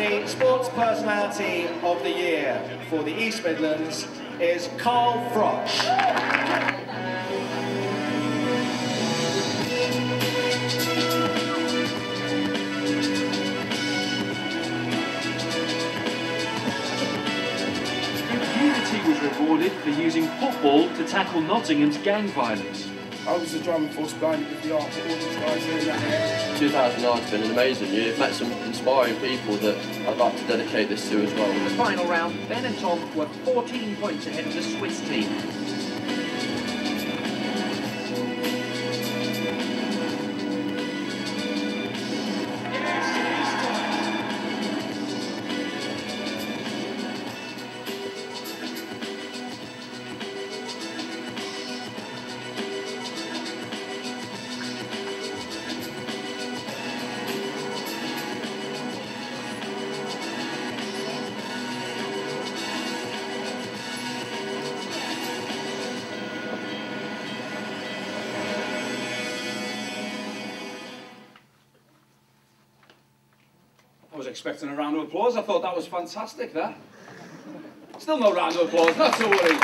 The Sports Personality of the Year for the East Midlands is Carl Froch. Unity was rewarded for using football to tackle Nottingham's gang violence. I was the driving force behind it with the art of all these guys here in that area. 2009 has been an amazing year. I've met some inspiring people that I'd like to dedicate this to as well. In the final round, Ben and Tom were 14 points ahead of the Swiss team. I was expecting a round of applause. I thought that was fantastic, that. Still no round of applause, not to worry.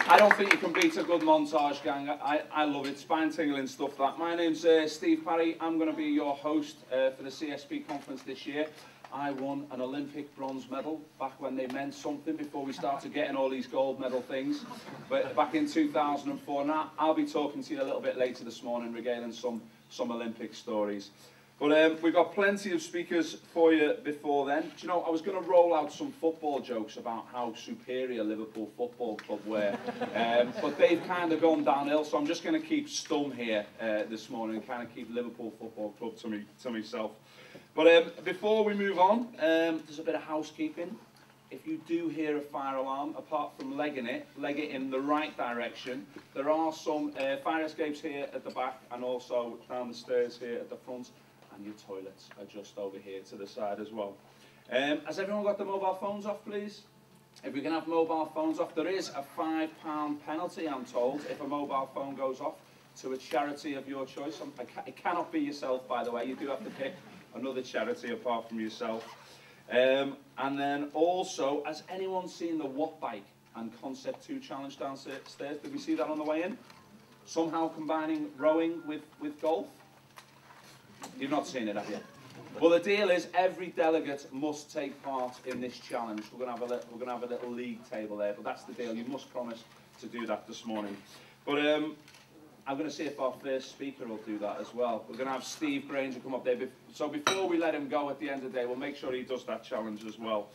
I don't think you can beat a good montage, gang. I love it. Spine-tingling stuff, that. My name's Steve Parry. I'm going to be your host for the CSP conference this year. I won an Olympic bronze medal back when they meant something before we started getting all these gold medal things. But back in 2004. Now, I'll be talking to you a little bit later this morning, regaling some Olympic stories. But we've got plenty of speakers for you before then. Do you know, I was going to roll out some football jokes about how superior Liverpool Football Club were, but they've kind of gone downhill, so I'm just going to keep stum here this morning and kind of keep Liverpool Football Club to myself. But before we move on, there's a bit of housekeeping. If you do hear a fire alarm, apart from leg it in the right direction. There are some fire escapes here at the back and also down the stairs here at the front. And your toilets are just over here to the side as well. Has everyone got the mobile phones off, please? If we can have mobile phones off, there is a £5 penalty, I'm told, if a mobile phone goes off to a charity of your choice. It cannot be yourself, by the way. You do have to pick another charity apart from yourself. And then also, has anyone seen the Watt Bike and Concept 2 challenge downstairs? Did we see that on the way in? Somehow combining rowing with golf? You've not seen it, have you? Well, the deal is every delegate must take part in this challenge. We're going to have a little league table there, but that's the deal. You must promise to do that this morning. But I'm going to see if our first speaker will do that as well. We're going to have Steve Granger come up there. So before we let him go at the end of the day, we'll make sure he does that challenge as well.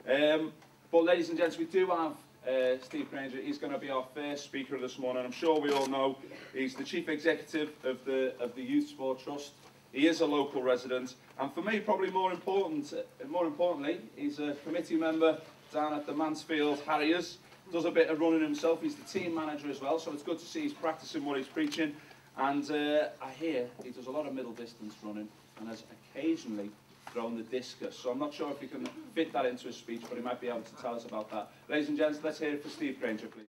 But ladies and gents, we do have Steve Granger. He's going to be our first speaker this morning. I'm sure we all know he's the Chief Executive of the Youth Sport Trust. He is a local resident, and for me, probably more importantly, he's a committee member down at the Mansfield Harriers. Does a bit of running himself. He's the team manager as well, so it's good to see he's practicing what he's preaching. And I hear he does a lot of middle distance running and has occasionally thrown the discus. So I'm not sure if he can fit that into his speech, but he might be able to tell us about that. Ladies and gents, let's hear it for Steve Granger, please.